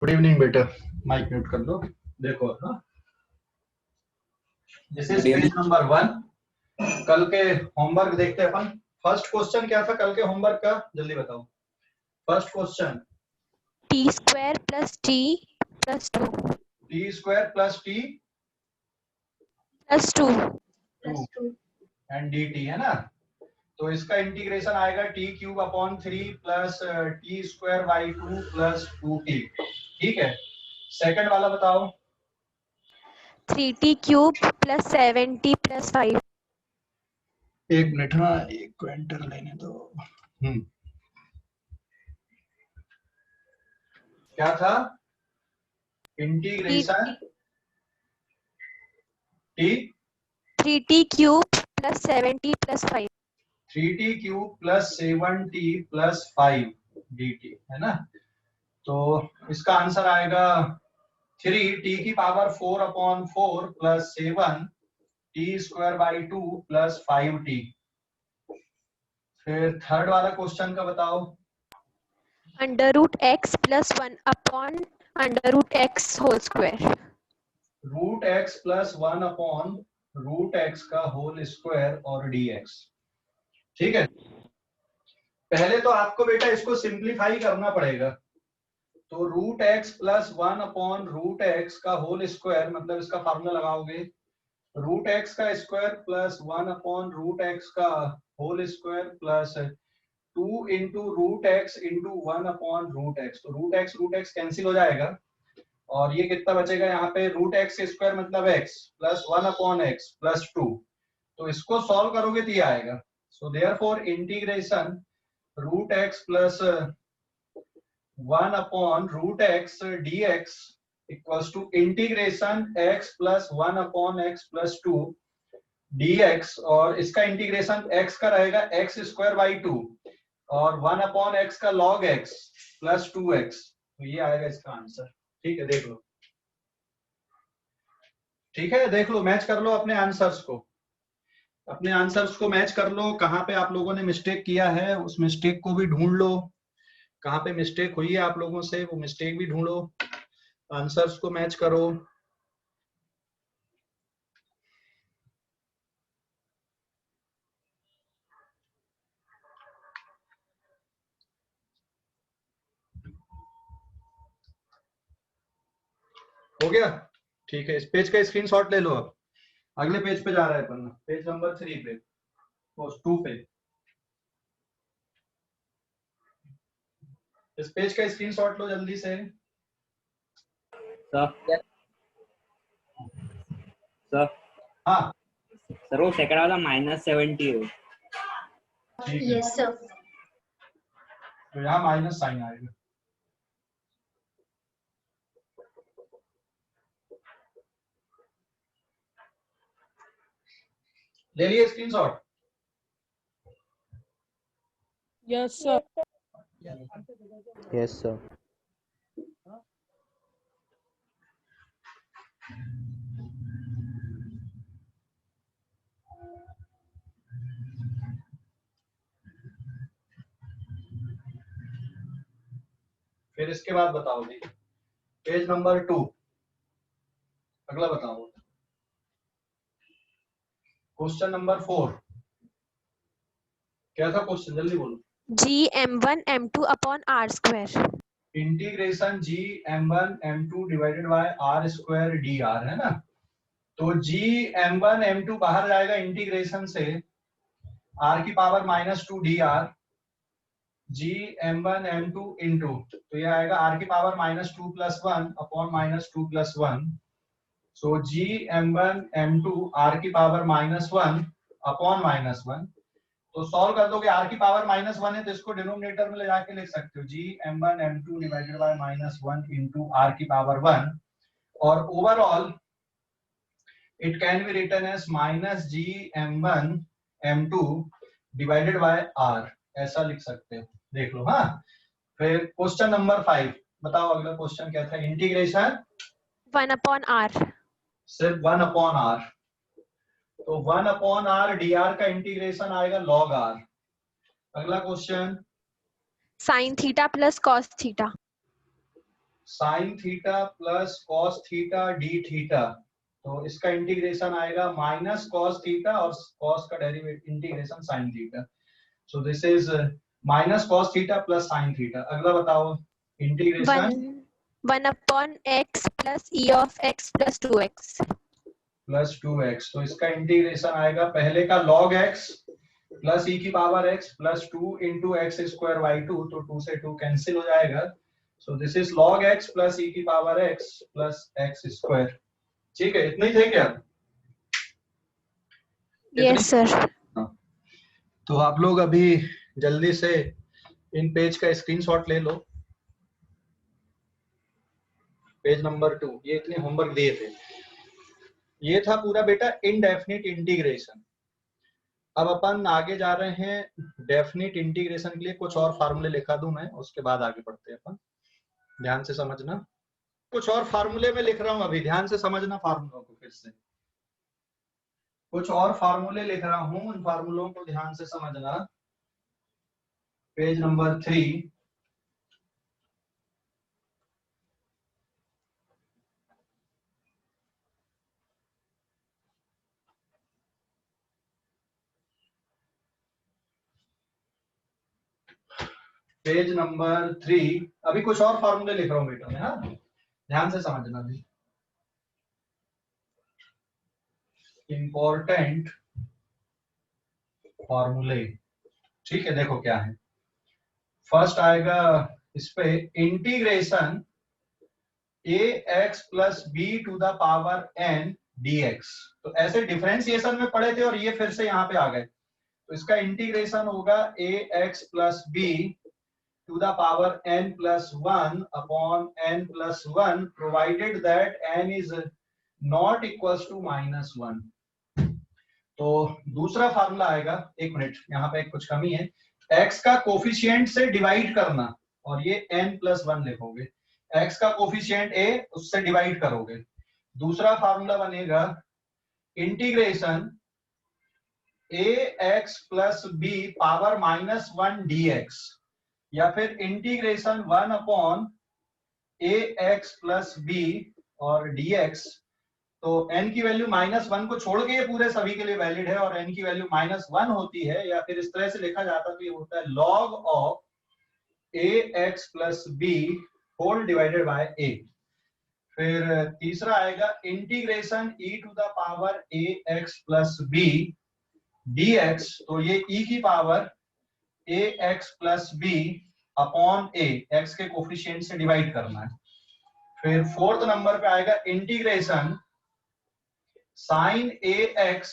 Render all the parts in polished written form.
Good evening बेटा, mic mute कर लो। देखो हाँ, दिस इज पेज नंबर 1। कल के होमवर्क देखते हैं अपन। फर्स्ट क्वेश्चन क्या था कल के होमवर्क का, जल्दी बताओ। First question T square plus T plus two T square plus T plus two and D T है ना। तो इसका इंटीग्रेशन आएगा T cube upon 3 plus T square by 2 plus 2t। ठीक है, सेकंड वाला बताओ। 3t cube plus 7t plus 5। एक मिनट, हाँ एक को एंटर लेने दो। क्या था? Integration T 3t cube plus 7t plus 5। 3t cube plus 7t plus 5 dt है ना। तो इसका आंसर आएगा 3t की power 4 upon 4 plus 7 t square by 2 plus 5t। फिर थर्ड वाला क्वेश्चन का बताओ। Under root x plus 1 upon under root x whole square. Root x plus 1 upon root x का होल स्क्वायर और dx। ठीक है, पहले तो आपको बेटा इसको सिंप्लीफाई करना पड़ेगा। तो root x plus 1 upon root x का होल स्क्वायर, मतलब इसका फार्मूला लगाओगे रूट एक्स का square plus 1 upon root x का whole square plus 2 into root x into 1 upon root x. तो रूट एक्स कैंसिल हो जाएगा और ये कितना बचेगा यहाँ पे, रूट एक्स स्क्वायर मतलब x plus 1 upon x plus 2। तो इसको सॉल्व करोगे तो ये आएगा। सो therefore integration root x plus 1 upon root x dx equals to integration x plus 1 upon x plus 2 dx, और इसका इंटीग्रेशन x का रहेगा x स्क्वायर बाई 2 और 1 अपॉन x का log x प्लस 2x। तो ये आएगा इसका आंसर। ठीक है, देख लो। ठीक है, देख लो, मैच कर लो अपने आंसर्स को। अपने आंसर्स को मैच कर लो, कहाँ पे आप लोगों ने मिस्टेक किया है उस मिस्टेक को भी ढूंढ लो। कहाँ पे मिस्टेक हुई है आप लोगों से वो मिस्टेक भी ढूंढो, आंसर्स को मैच करो। हो गया? ठीक है, इस पेज का स्क्रीनशॉट ले लो। अब अगले पेज पे जा रहा है पन्ना, पेज नंबर 3 पे, पोस्ट 2 पे। इस पेज का स्क्रीनशॉट लो जल्दी से। सर हाँ सर वो सेकंड वाला -70 है। ठीक है, यस सर। तो यहाँ माइनस साइन आएगा। ले लिए screenshot? Yes sir. Yes sir. फिर इसके बाद बताओ जी, पेज नंबर 2 अगला बताओ। क्वेश्चन नंबर 4 क्या था क्वेश्चन, जल्दी बोलो। g m1 m2 upon r square. Integration G m1 m2 divided by r square dr है ना। तो जी m1 m2 बाहर जाएगा इंटीग्रेशन से, r की पावर -2 dr जी m1 m2 इंटू, तो ये आएगा r की पावर -2 प्लस 1 अपॉन -2 प्लस 1। सो जी m1 m2 r की पावर -1 अपॉन -1। तो सॉल्व कर दोगे, r की पावर -1 है तो इसको डिनोमिनेटर में ले जाके लिख सकते हो, G m1 m2 divided by -1 into r की पावर 1, और overall it can be written as -g m1 m2 divided by r, ऐसा लिख सकते हो। देख लो। हाँ, फिर क्वेश्चन नंबर 5 बताओ, अगला क्वेश्चन क्या था। Integration 1 upon r। सिर्फ 1 अपॉन r। तो 1 अपॉन r dr का इंटीग्रेशन आएगा log r। अगला question, sine theta plus cos theta. Sine theta plus cos theta d theta, तो इसका इंटीग्रेशन आएगा माइनस कॉस थीटा और कॉस का derivative integration sine theta. So this is minus cos theta plus sine theta. अगला बताओ integration 1 upon x plus e of x plus 2x। Plus 2x, तो इसका integration आएगा पहले का log x प्लस e की power x plus 2 into x square by 2, तो 2 से 2 कैंसिल हो जाएगा। So this is log x plus e की power x plus x square. ठीक है, इतना ही थे क्या? Yes sir. तो आप लोग अभी जल्दी से इन पेज का स्क्रीनशॉट ले लो, पेज नंबर 2। ये इतने होमवर्क दिए थे, ये था पूरा बेटा इनडेफिनिट इंटीग्रेशन। अब अपन आगे जा रहे हैं डेफिनिट इंटीग्रेशन के लिए। कुछ और फार्मूले लिखा दूं मैं, उसके बाद आगे बढ़ते हैं अपन। ध्यान से समझना, कुछ और फार्मूले में लिख रहा हूं अभी, ध्यान से समझना फार्मूलों को। फिर से कुछ और फार्मूले लिख रहा हूं, उन फार्मूलों को ध्यान से समझना। Page number 3। Page number 3। अभी कुछ और फार्मूले लिख रहा हूं बेटा मैं, हाँ ध्यान से समझना भी। इंपॉर्टेंट फॉर्मूले, ठीक है। देखो क्या है, फर्स्ट आएगा इस पे integration ax plus B to the power n dx। तो ऐसे डिफरेंशिएशन में पढ़े थे और ये फिर से यहाँ पे आ गए। तो इसका इंटीग्रेशन होगा ax plus B to the power n plus 1 upon n plus 1 provided that n is not equals to minus 1। तो दूसरा फार्मूला आएगा, एक मिनट यहाँ पे कुछ कमी है, x का कोफिशिएंट से डिवाइड करना और ये n प्लस 1 लिखोगे। x का कोफिशिएंट a, उससे डिवाइड करोगे। दूसरा फार्मूला बनेगा integration ax plus B power minus 1 dx, या फिर integration 1 upon ax plus B और dx। तो n की वैल्यू -1 को छोड़ के ये पूरे सभी के लिए वैलिड है, और n की वैल्यू -1 होती है, या फिर इस तरह से लिखा जाता है, ये होता है log of ax plus b whole divided by a। फिर तीसरा आएगा integration e to the power ax plus b dx। तो ये e की power ax plus b upon a, x के कोफिशिएंट से डिवाइड करना है। फिर फोर्थ नंबर पे आएगा integration sine ax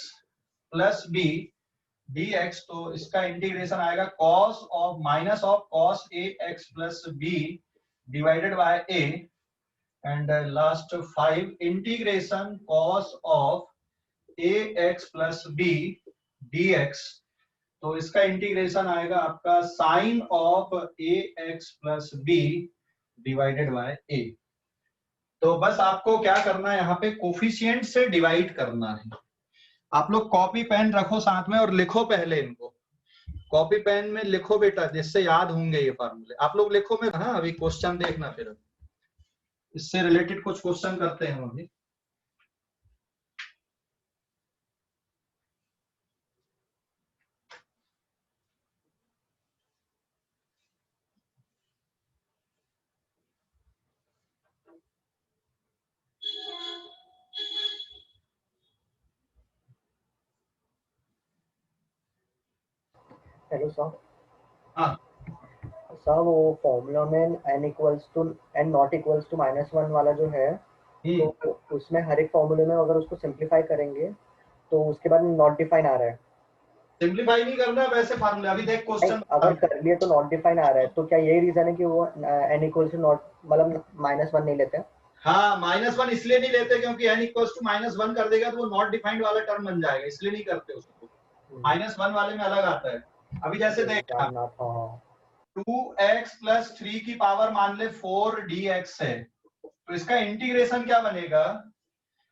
plus b dx। तो इसका इंटीग्रेशन आएगा cos of minus of cos ax plus b divided by a। And last 5 integration cos of ax plus b dx। तो इसका इंटीग्रेशन आएगा आपका sine of ax plus b divided by a। तो बस आपको क्या करना है, यहाँ पे कोफिशिएंट से डिवाइड करना है। आप लोग कॉपी पेन रखो साथ में और लिखो पहले इनको, कॉपी पेन में लिखो बेटा, जिससे याद होंगे ये फार्मूले। आप लोग लिखो, मैं हाँ अभी क्वेश्चन देखना, फिर इससे रिलेटेड कुछ क्वेश्चन करते हैं अभी। Hello sir. हाँ सर वो फॉर्मूला में n equals to n not equals to -1 वाला जो है, तो उसमें हर एक फॉर्मूले में अगर उसको सिंप्लीफाई करेंगे तो उसके बाद नॉट डिफाइन आ रहा है। सिंप्लीफाई नहीं करना वैसे फार्मूला। अभी देख क्वेश्चन, अगर कर लिए तो नॉट डिफाइन आ रहा है, तो क्या यही रीजन है कि वो n इक्वल्स टू नॉट मतलब -1 नहीं लेते? हाँ -1 इसलिए नहीं लेते क्योंकि n इक्वल्स टू -1 कर देगा तो वो नॉट डिफाइंड वाला टर्म बन जाएगा, इसलिए नहीं करते उसको। -1 वाले में अलग आता है। अभी जैसे देख 2x प्लस 3 की पावर मान ले 4 dx है, तो इसका इंटीग्रेशन क्या बनेगा।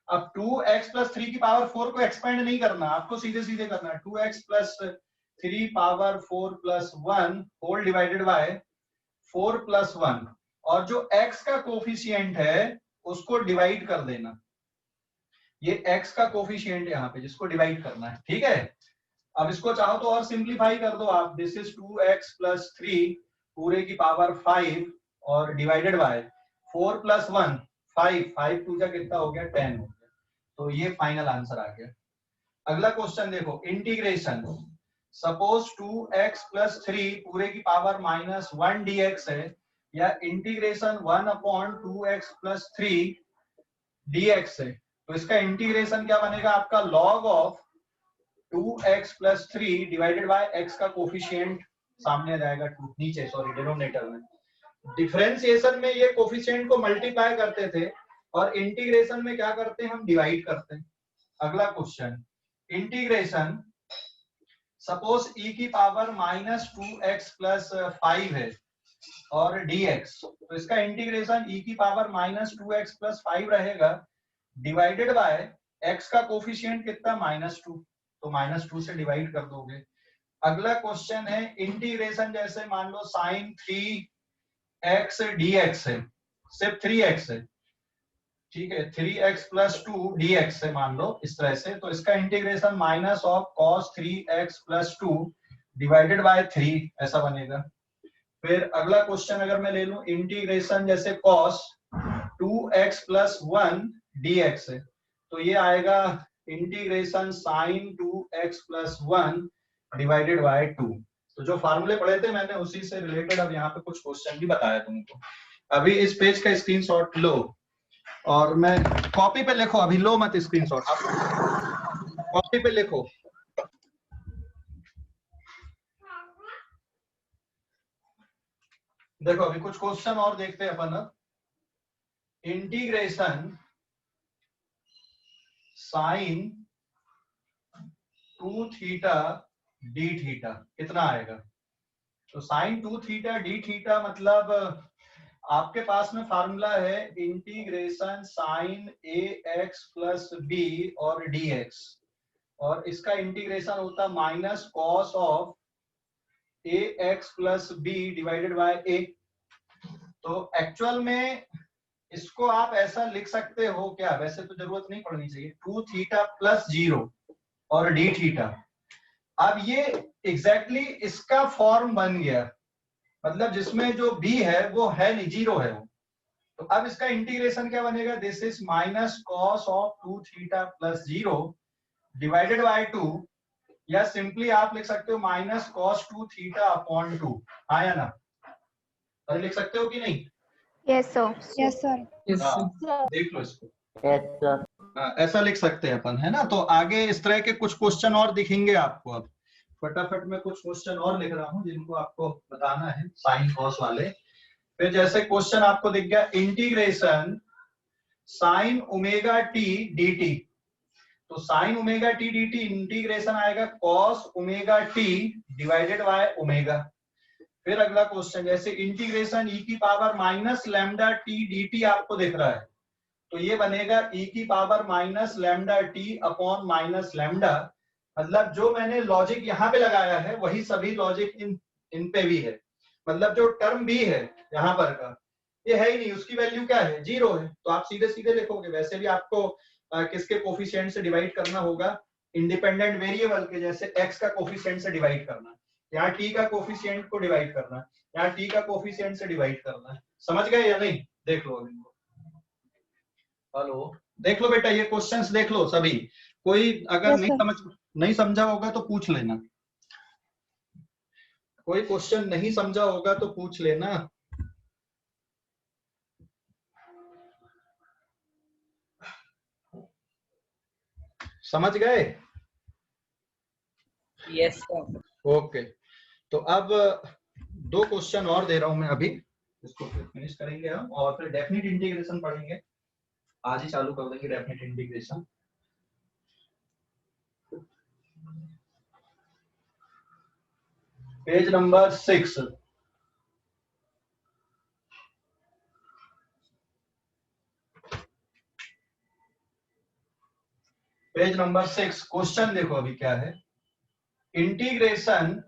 अब 2x प्लस 3 की पावर 4 को एक्सपेंड नहीं करना, आपको सीधे सीधे करना है 2x plus 3 power 4 plus 1 whole divided by 4 plus 1। और जो x का कोफिशिएंट है उसको डिवाइड कर देना। ये x का कोफिशिएंट यहाँ पे जिसको डिवाइड करना है, ठीक है। अब इसको चाहो तो और सिंप्लीफाई कर दो आप, दिस इज 2x प्लस 3 पूरे की पावर 5 और डिवाइडेड बाय 4 प्लस 1 5, 5 टू जा कितना हो गया 10 हो गया। तो ये फाइनल आंसर आ गया। अगला क्वेश्चन देखो, इंटीग्रेशन सपोज 2x प्लस 3 पूरे की पावर माइनस 1 dx है, या integration 1 upon 2x plus 3 dx है। तो इसका इंटीग्रेशन क्या बनेगा आपका, log of 2x plus 3 divided by x का कोफिशिएंट सामने जाएगा 2 नीचे, सॉरी डिनोमिनेटर में। डिफरेंशिएशन में ये कोफिशिएंट को मल्टीप्लाई करते थे और इंटीग्रेशन में क्या करते हैं, हम डिवाइड करते हैं। अगला क्वेश्चन, इंटीग्रेशन सपोज e की पावर माइनस 2x प्लस 5 है और dx, तो इसका इंटीग्रेशन e की पावर माइनस 2x प्लस 5 रहेगा डिवाइडेड बाय x का कोफिशिएंट कितना -2, तो -2 से डिवाइड कर दोगे। अगला क्वेश्चन है इंटीग्रेशन, जैसे मान लो sin 3x dx है, सिर्फ 3x है, ठीक है, 3x प्लस 2 dx है मान लो इस तरह से, तो इसका integration minus of cos 3x plus 2 divided by 3 ऐसा बनेगा। फिर अगला क्वेश्चन अगर मैं ले लूं, इंटीग्रेशन जैसे cos 2x प्लस 1 dx है, तो ये आएगा integration sin 2x plus 1 divided by 2। तो जो फार्मूले पढ़े थे मैंने उसी से रिलेटेड अब यहाँ पे कुछ क्वेश्चन भी बताया तुमको। अभी इस पेज का स्क्रीनशॉट लो और मैं कॉपी पे लिखो, अभी लो मत स्क्रीनशॉट, आप कॉपी पे लिखो। देखो अभी कुछ क्वेश्चन और देखते हैं अपन। अब integration sine 2 theta d theta कितना आएगा, तो साइन 2 थीटा डी थीटा मतलब आपके पास में फार्मूला है integration sine a x plus B और डी एक्स, और इसका इंटीग्रेशन होता minus cos of a x plus b divided by a. तो एक्चुअल में इसको आप ऐसा लिख सकते हो क्या, वैसे तो जरूरत नहीं पड़नी चाहिए, 2 थीटा प्लस 0 और डी थीटा। अब ये एग्जैक्टली इसका फॉर्म बन गया, मतलब जिसमें जो b है वो है नहीं, 0 है वो। तो अब इसका इंटीग्रेशन क्या बनेगा, this is minus cos of 2 theta plus 0 divided by 2, या सिंपली आप लिख सकते हो माइनस कॉस 2 थीटा अपॉन 2, आया ना, अरे लिख सकते हो कि नहीं? Yes, sir. Yes, sir. देख लो इसको, यस सर। ऐसा लिख सकते हैं अपन, है ना। तो आगे इस तरह के कुछ क्वेश्चन और दिखेंगे आपको। अब फटाफट में कुछ क्वेश्चन और लिख रहा हूं जिनको आपको बताना है, साइन कॉस वाले। फिर जैसे क्वेश्चन आपको दिख गया integration sine omega t d t, तो sine omega t d t integration आएगा cos omega t divided by omega. फिर अगला क्वेश्चन जैसे इंटीग्रेशन ई की power minus lambda t d t आपको दिख रहा है, तो ये बनेगा e की power minus lambda t upon minus lambda. मतलब जो मैंने लॉजिक यहाँ पे लगाया है वही सभी लॉजिक इन पे भी है, मतलब जो टर्म b है यहाँ पर का ये है ही नहीं, उसकी वैल्यू क्या है 0 है, तो आप सीधे सीधे लिखोगे। वैसे भी आपको किसके कोफिशिएंट से डिवाइड करना होगा, इंडिपेंडेंट वेरिएबल के, जैसे x का कोफिशिएंट से डिवाइड करना, यहाँ t का कोफिशिएंट को डिवाइड करना, यहाँ t का कोफिशिएंट से डिवाइड करना। समझ गए या नहीं? देख लो इनको, हेलो देख लो बेटा, ये क्वेश्चंस देख लो सभी। कोई अगर नहीं समझा होगा तो पूछ लेना, कोई क्वेश्चन नहीं समझा होगा तो पूछ लेना। समझ गए? Yes sir. ओके, तो अब 2 क्वेश्चन और दे रहा हूं मैं अभी, इसको फिनिश करेंगे हम और फिर डेफिनेट इंटीग्रेशन पढ़ेंगे। आज ही चालू कर देंगे definite integration. Page number 6, page number 6 question देखो अभी क्या है। Integration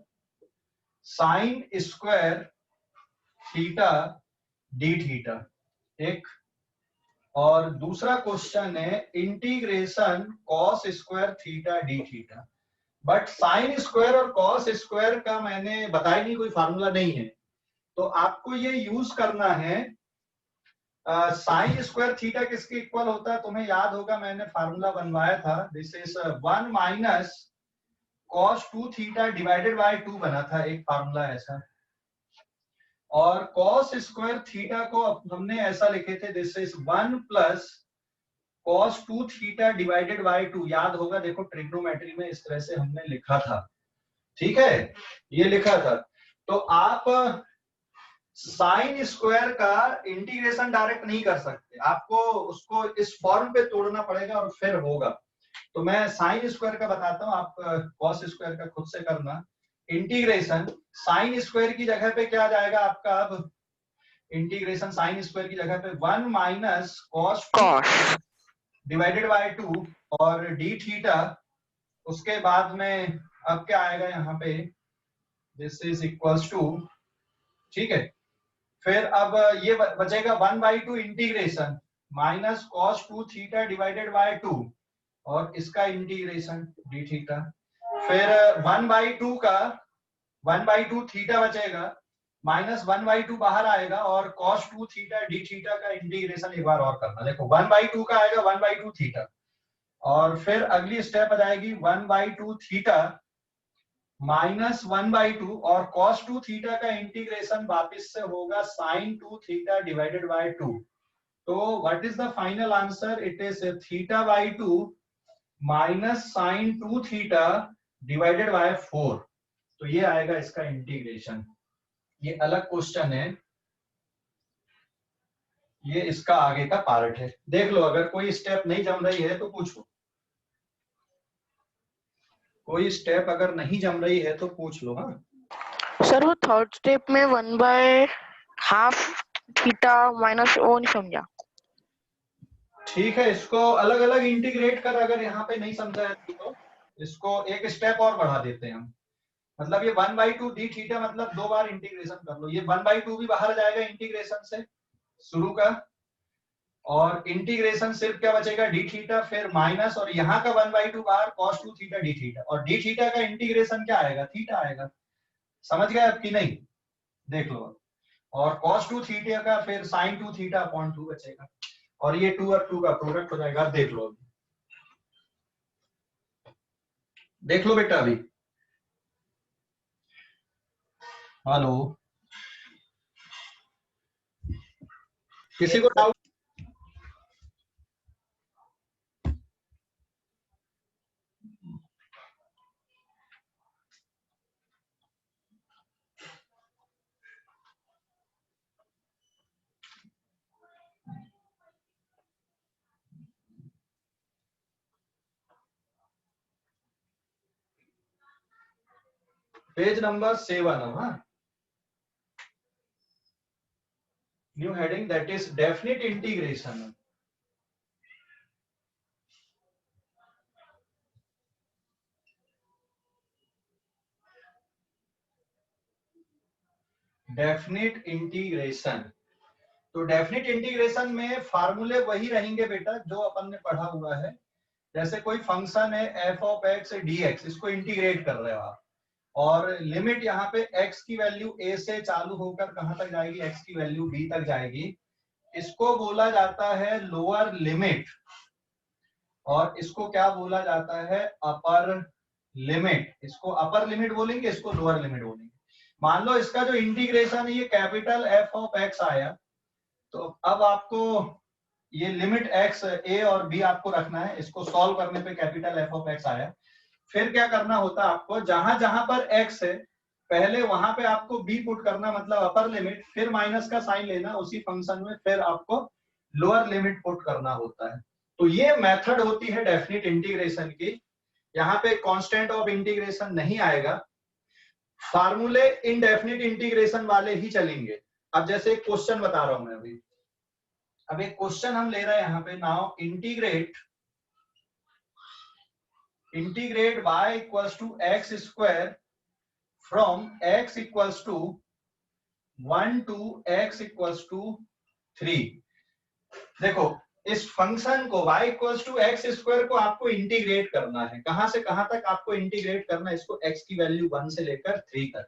sine square theta d theta, एक। और दूसरा क्वेश्चन है integration cos square theta d theta. But sine square और कॉस स्क्वायर का मैंने बताया नहीं, कोई फार्मूला नहीं है, तो आपको ये यूज करना है। साइन स्क्वायर थीटा किसके इक्वल होता है, तुम्हें याद होगा, मैंने फार्मूला बनवाया था। This is 1 minus cos 2 theta divided by 2 बना था, एक फार्मूला ऐसा। और cos स्क्वायर थीटा को हमने ऐसा लिखे थे, this is 1 plus cos 2 theta divided by 2। याद होगा, देखो ट्रिग्नोमेट्री में इस तरह से हमने लिखा था, ठीक है, ये लिखा था। तो आप साइन स्क्वायर का इंटीग्रेशन डायरेक्ट नहीं कर सकते, आपको उसको इस फॉर्म पे तोड़ना पड़ेगा और फिर होगा। तो मैं साइन स्क्वायर का बताता हूँ, आप कॉस स्क्वायर का खुद से करना। इंटीग्रेशन साइन स्क्वायर की जगह पे क्या जाएगा आपका, अब इंटीग्रेशन साइन स्क्वायर की जगह पे 1 माइनस कॉस डिवाइडेड बाय 2 और डी थीटा। उसके बाद में अब क्या आएगा यहाँ पे, दिस इज इक्वल्स टू, ठीक है। फिर अब ये बचेगा 1/2 integration minus cos 2 theta divided by 2 और इसका इंटीग्रेशन डी थीटा। फिर 1/2 का 1/2 थीटा बचेगा माइनस 1/2 बाहर आएगा और cos 2 थीटा डी थीटा का इंटीग्रेशन एक बार और करना। देखो 1/2 का आएगा 1/2 थीटा, और फिर अगली स्टेप आ जाएगी 1/2 थीटा माइनस 1/2 और cos 2 थीटा का इंटीग्रेशन वापिस से होगा sin 2 थीटा डिवाइडेड बाय 2। तो what is the final answer, it is theta by 2 minus sin 2 theta divided by 4। तो ये आएगा इसका इंटीग्रेशन। ये अलग क्वेश्चन है, ये इसका आगे का पार्ट है। देख लो, अगर कोई स्टेप नहीं जम रही है तो पूछो, कोई स्टेप अगर नहीं जम रही है तो पूछ लो। हाँ सर वो थर्ड स्टेप में 1/2 थीटा माइनस ओ नहीं समझा। ठीक है, इसको अलग अलग इंटीग्रेट कर, अगर यहाँ पे नहीं समझा है तो इसको एक स्टेप और बढ़ा देते हैं हम। मतलब ये 1/2 डी थीटा, मतलब 2 बार इंटीग्रेशन कर लो। ये 1/2 भी बाहर जाएगा इंटीग्रेशन से शुरू का, और इंटीग्रेशन सिर्फ क्या बचेगा डी थीटा, फिर माइनस और यहाँ का 1/2 बाहर cos 2 थीटा डी थीटा, और डी थीटा का इंटीग्रेशन क्या आएगा, थीटा आएगा। समझ गए अब कि नहीं, देख लो। और cos 2 थीटा का फिर sin 2 थीटा अपॉन 2 बचेगा, और ये 2 और 2 का प्रोडक्ट हो जाएगा। देख लो, देख लो बेटा अभी। हेलो, किसी को डाउट? Page number 7। हाँ, new heading, that is definite integration. Definite integration, तो डेफिनिट इंटीग्रेशन में फार्मूले वही रहेंगे बेटा जो अपन ने पढ़ा हुआ है। जैसे कोई फंक्शन है f ऑफ x dx, इसको इंटीग्रेट कर रहे हो आप, और लिमिट यहाँ पे x की वैल्यू a से चालू होकर कहां तक जाएगी, x की वैल्यू b तक जाएगी। इसको बोला जाता है लोअर लिमिट, और इसको क्या बोला जाता है, अपर लिमिट। इसको अपर लिमिट बोलेंगे, इसको लोअर लिमिट बोलेंगे। मान लो इसका जो इंटीग्रेशन है ये कैपिटल f ऑफ x आया, तो अब आपको ये लिमिट x a और b आपको रखना है। इसको सॉल्व करने पे कैपिटल f ऑफ x आया। फिर क्या करना होता है आपको, जहां जहां पर x है पहले वहां पे आपको b पुट करना, मतलब अपर लिमिट, फिर माइनस का साइन लेना उसी फंक्शन में, फिर आपको लोअर लिमिट पुट करना होता है। तो ये मेथड होती है डेफिनिट इंटीग्रेशन की। यहाँ पे कांस्टेंट ऑफ इंटीग्रेशन नहीं आएगा, फार्मूले इनडेफिनिट इंटीग्रेशन वाले ही चलेंगे। अब जैसे एक क्वेश्चन बता रहा हूं मैं अभी, अब एक क्वेश्चन हम ले रहे हैं यहाँ पे, now integrate y equals to x square from x equals to 1 to x equals to 3। देखो इस फंक्शन को y equals to x square को आपको इंटीग्रेट करना है। कहां से कहां तक आपको इंटीग्रेट करना है इसको? x की वैल्यू 1 से लेकर 3 तक।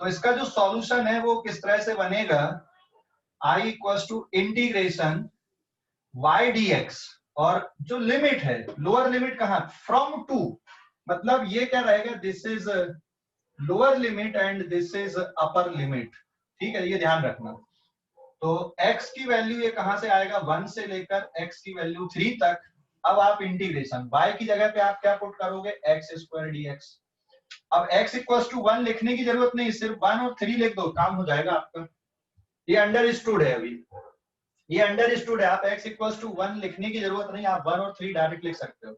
तो इसका जो सॉल्यूशन है वो किस तरह से बनेगा? i equals to integration y dx, और जो लिमिट है लोअर लिमिट कहां? फ्रॉम टू, मतलब ये क्या रहेगा? This is lower limit and this is upper limit. ठीक है, ये ध्यान रखना। तो x की वैल्यू ये कहां से आएगा? 1 से लेकर x की वैल्यू 3 तक। अब आप इंटीग्रेशन y की जगह पे आप क्या पुट करोगे? x square dx। अब x इक्वल्स टू 1 लिखने की जरूरत नहीं, सिर्फ 1 और 3 लिख दो, काम हो जाएगा आपका। ये अंडरस्टूड है, अभी ये अंडरस्टूड है। आप x इक्वल्स टू 1 लिखने की जरूरत नहीं, आप 1 और 3 डायरेक्ट लिख सकते हो।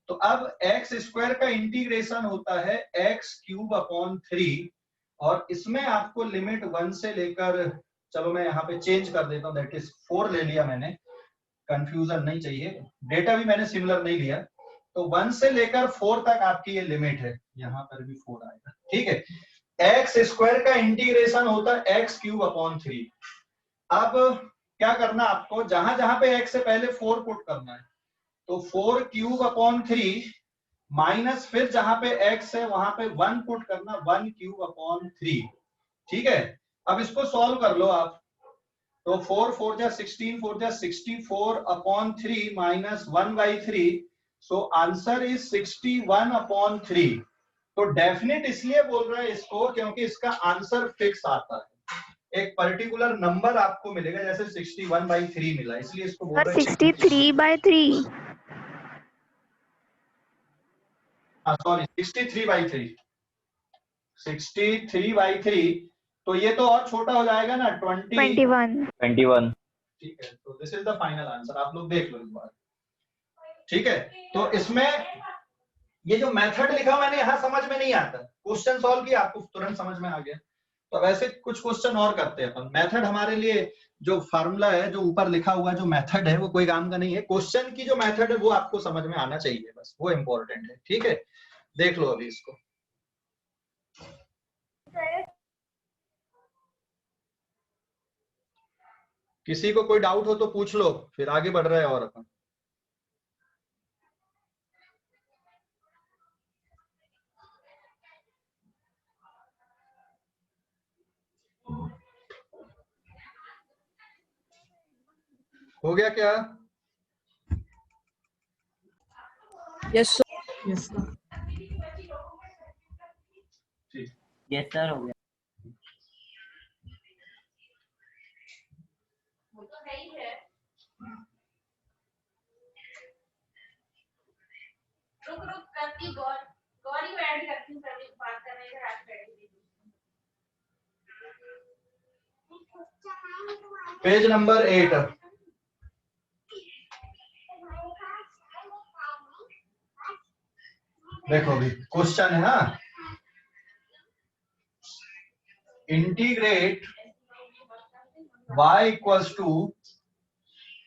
तो अब x स्क्वायर का इंटीग्रेशन होता है x क्यूब अपॉन 3, और इसमें आपको लिमिट 1 से लेकर, चलो मैं यहाँ पे चेंज कर देता हूँ, दैट इज 4 ले लिया मैंने, कंफ्यूजन नहीं चाहिए, डेटा भी मैंने सिमिलर नहीं लिया। तो 1 से लेकर 4 तक आपकी ये लिमिट है, यहाँ पर भी 4 आएगा। ठीक है, एक्स स्क्वायर का इंटीग्रेशन होता है एक्स क्यूब अपॉन 3। अब क्या करना आपको? जहां जहां पे x से पहले 4 पुट करना है, तो 4 क्यूब अपॉन 3 माइनस, फिर जहां पे x है वहां पे 1 पुट करना, 1 क्यूब अपॉन 3। ठीक है, अब इसको सॉल्व कर लो आप। तो 4 4 जा 16, 4 जा 64 upon 3 minus 1/3, so answer is 61 upon 3। तो डेफिनेट इसलिए बोल रहा है इसको क्योंकि इसका आंसर फिक्स आता है, एक पर्टिकुलर नंबर आपको मिलेगा, जैसे 61/3 मिला, इसलिए इसको बोल रहे हैं 63/3। सॉरी 63/3। 63/3, तो ये तो और छोटा हो जाएगा ना, 21। ठीक है, तो this is the final answer, आप लोग देख लो एक बार। ठीक है, तो इसमें ये जो मेथड लिखा मैंने यहाँ समझ में नहीं आता, क्वेश्चन सॉल्व किया आपको तुरंत समझ में आ गया। तो वैसे कुछ क्वेश्चन और करते हैं अपन। मेथड हमारे लिए जो फार्मूला है, जो ऊपर लिखा हुआ जो मेथड है, वो कोई काम का नहीं है। क्वेश्चन की जो मेथड है वो आपको समझ में आना चाहिए, बस वो इम्पोर्टेंट है। ठीक है, देख लो अभी इसको। किसी को कोई डाउट हो तो पूछ लो, फिर आगे बढ़ रहे हैं और अपन। हो गया क्या? Yes sir. ठीक, यस सर, हो गया। Page number 8। देखो अभी क्वेश्चन है ना, integrate y equals to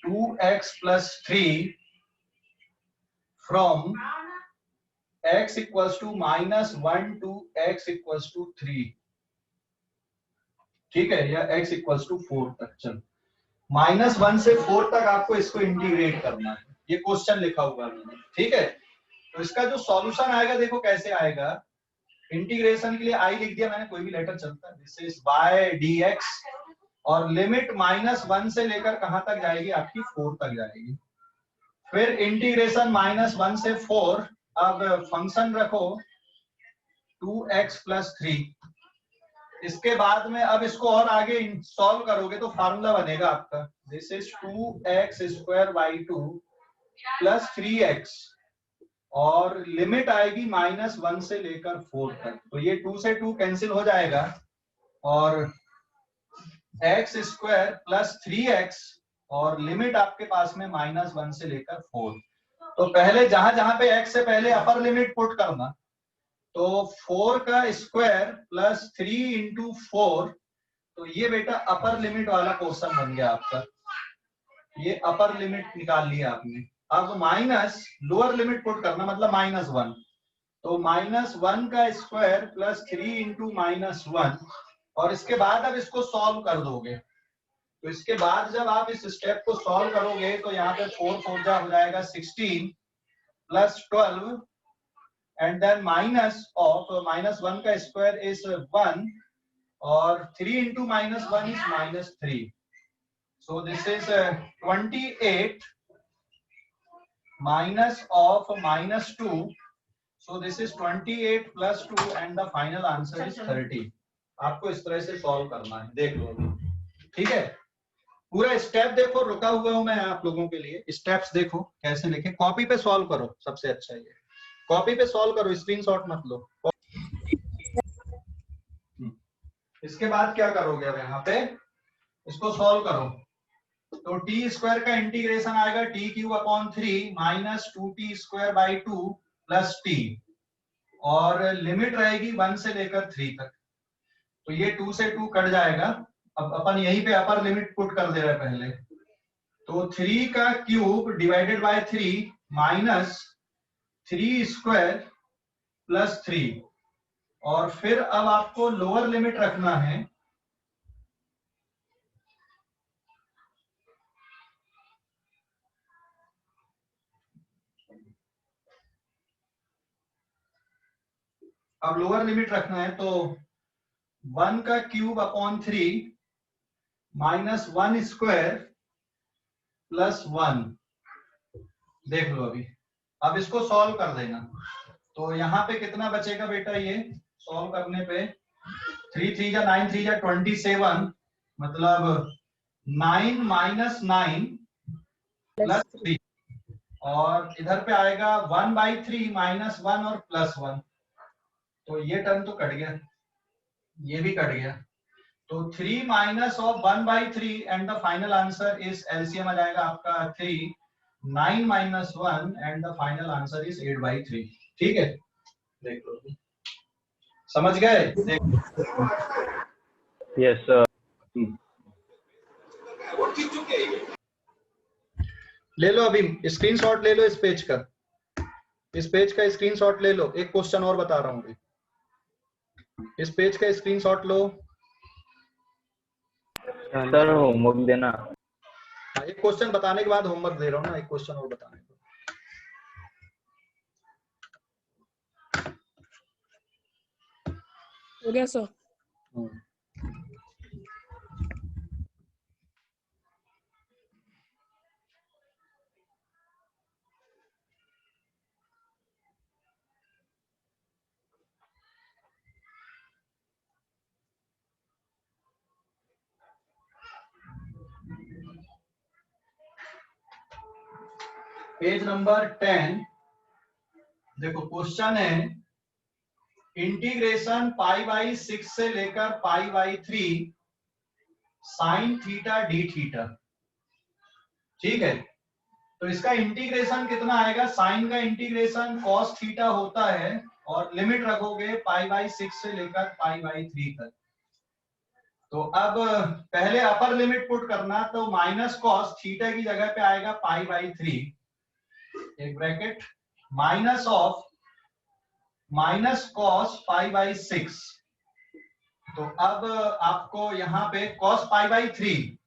2x plus 3 from x equals to -1 to x equals to 3। ठीक है, या x इक्वल्स टू 4 तक। चलो, -1 से 4 तक आपको इसको इंटीग्रेट करना है, ये क्वेश्चन लिखा हुआ है। ठीक है, तो इसका जो सॉल्यूशन आएगा देखो कैसे आएगा। इंटीग्रेशन के लिए i लिख दिया मैंने, कोई भी लेटर चलता है। दिस इज y dx, और लिमिट -1 से लेकर कहां तक जाएगी? आपकी 4 तक जाएगी। फिर इंटीग्रेशन -1 से 4, अब फंक्शन रखो 2x प्लस 3। इसके बाद में अब इसको और आगे सॉल्व करोगे तो फार्मूला बनेगा आपका, this is 2x square y2 plus 3x, और लिमिट आएगी -1 से लेकर 4 तक। तो ये 2 से 2 कैंसिल हो जाएगा, और x स्क्वायर प्लस 3x, और लिमिट आपके पास में -1 से लेकर 4। तो पहले जहां जहां पे x से पहले अपर लिमिट पुट करना, तो 4 का स्क्वायर प्लस 3 इंटू 4, तो ये बेटा अपर लिमिट वाला क्वेश्चन बन गया आपका। ये अपर लिमिट निकाल लिया आपने। अब माइनस लोअर लिमिट पुट करना, मतलब -1, तो -1 का स्क्वायर प्लस 3 इंटू -1, और इसके बाद अब इसको सॉल्व कर दोगे। तो इसके बाद जब आप इस स्टेप को सॉल्व करोगे तो यहाँ पे 4 4 जा हो जाएगा 16 plus 12 and then minus of -1 का स्क्वायर इज 1 और 3 into -1 is -3. So this is 28 minus of -2. So this is 28 plus 2 and the final answer is 30. आपको इस तरह से सॉल्व करना है, देख लो ठीक है। पूरा स्टेप देखो, रुका हुआ हूं मैं आप लोगों के लिए, स्टेप्स देखो कैसे लिखे। कॉपी पे सॉल्व करो, सबसे अच्छा ये कॉपी पे सॉल्व करो, स्क्रीनशॉट मत लो। इसके बाद क्या करोगे, अब यहाँ पे इसको सॉल्व करो तो टी स्क्वायर का इंटीग्रेशन आएगा T cube upon 3 minus 2t square by 2 plus T, और लिमिट रहेगी 1 से लेकर 3 तक। तो ये 2 से 2 कट जाएगा। अब अपन यहीं पे अपर लिमिट पुट कर दे रहे हैं पहले, तो 3 का cube divided by 3 minus 3 square plus 3, और फिर अब आपको लोअर लिमिट रखना है अब लोअर लिमिट रखना है तो 1 का cube upon 3 minus 1 square plus 1। देख लो अभी, अब इसको सॉल्व कर देना। तो यहाँ पे कितना बचेगा बेटा, ये सॉल्व करने पे 3 3 जा 9 3 जा 27, मतलब 9 माइनस 9 प्लस 3, और इधर पे आएगा 1/3 माइनस 1 और प्लस 1। तो ये टर्म तो कट गया, ये भी कट गया। तो 3 minus of 1/3 and the final answer is, LCM आ जाएगा आपका 3, 9 माइनस 1 and the final answer is 8/3। ठीक है, देख लो, समझ गए? Yes sir. ले लो अभी स्क्रीनशॉट ले लो इस पेज का, इस पेज का स्क्रीनशॉट ले लो। एक क्वेश्चन और बता रहा हूँ अभी, इस पेज का स्क्रीनशॉट लो। सर होमवर्क देना। एक क्वेश्चन बताने के बाद होमवर्क दे रहा हूँ ना, एक क्वेश्चन और बताने को। हो गया सर। पेज नंबर 10 देखो, क्वेश्चन है इंटीग्रेशन π/6 से लेकर π/3 साइन थीटा डी थीटा। ठीक है, तो इसका इंटीग्रेशन कितना आएगा? साइन का इंटीग्रेशन cos थीटा होता है, और लिमिट रखोगे π/6 से लेकर π/3 तक। तो अब पहले अपर लिमिट पुट करना, तो माइनस cos थीटा की जगह पे आएगा π/3, एक bracket minus of minus cos π/6। तो अब आपको यहाँ पे cos π/3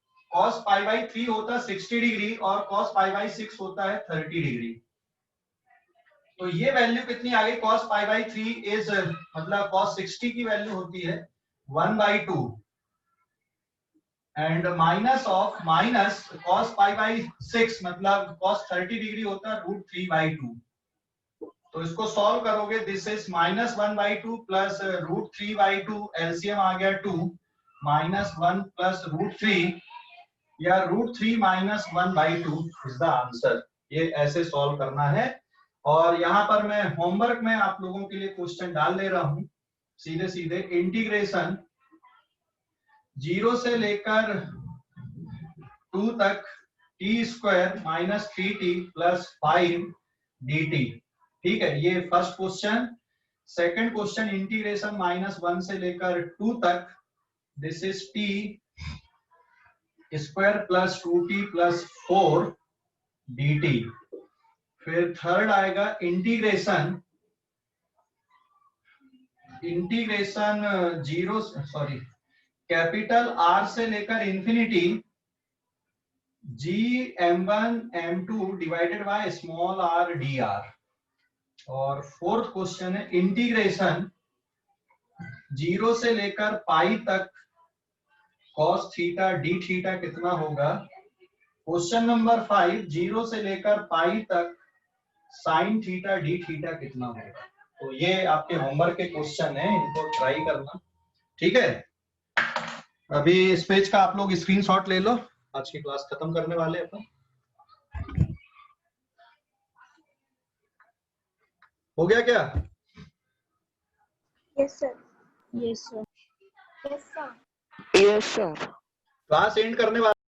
होता है 60 डिग्री और cos π/6 होता है 30 डिग्री। तो ये वैल्यू कितनी आ गई? cos π/3 इज, मतलब cos 60 की वैल्यू होती है 1/2, and minus of minus cos π/6 मतलब cos 30 डिग्री होता है √3/2। तो इसको सॉल्व करोगे, दिस इज -1/2 प्लस √3/2, एलसीएम आ गया 2, -1 प्लस √3 या √3 माइनस 1/2 इज द आंसर। ये ऐसे सॉल्व करना है। और यहाँ पर मैं होमवर्क में आप लोगों के लिए क्वेश्चन डाल दे रहा हूं, सीधे सीधे इंटीग्रेशन 0 से लेकर 2 तक t² minus 3t plus 5 dt। ठीक है, ये first question. Second question integration -1 से लेकर 2 तक, this is t² plus 2t plus 4 dt। फिर थर्ड आएगा इंटीग्रेशन 0, सॉरी कैपिटल आर से लेकर infinity gm1 m2 divided by small r dr। और फोर्थ क्वेश्चन है इंटीग्रेशन 0 से लेकर पाई तक cos थीटा d थीटा कितना होगा। क्वेश्चन नंबर 5 0 से लेकर पाई तक साइन थीटा d थीटा कितना होगा। तो ये आपके होमवर्क के क्वेश्चन है, इनको ट्राई करना, ठीक है। अभी इस पेज का आप लोग स्क्रीनशॉट ले लो, आज की क्लास खत्म करने वाले हैं अपन। हो गया क्या? Yes, sir. Yes, sir. Yes, sir. Yes, sir. Class and करने वाले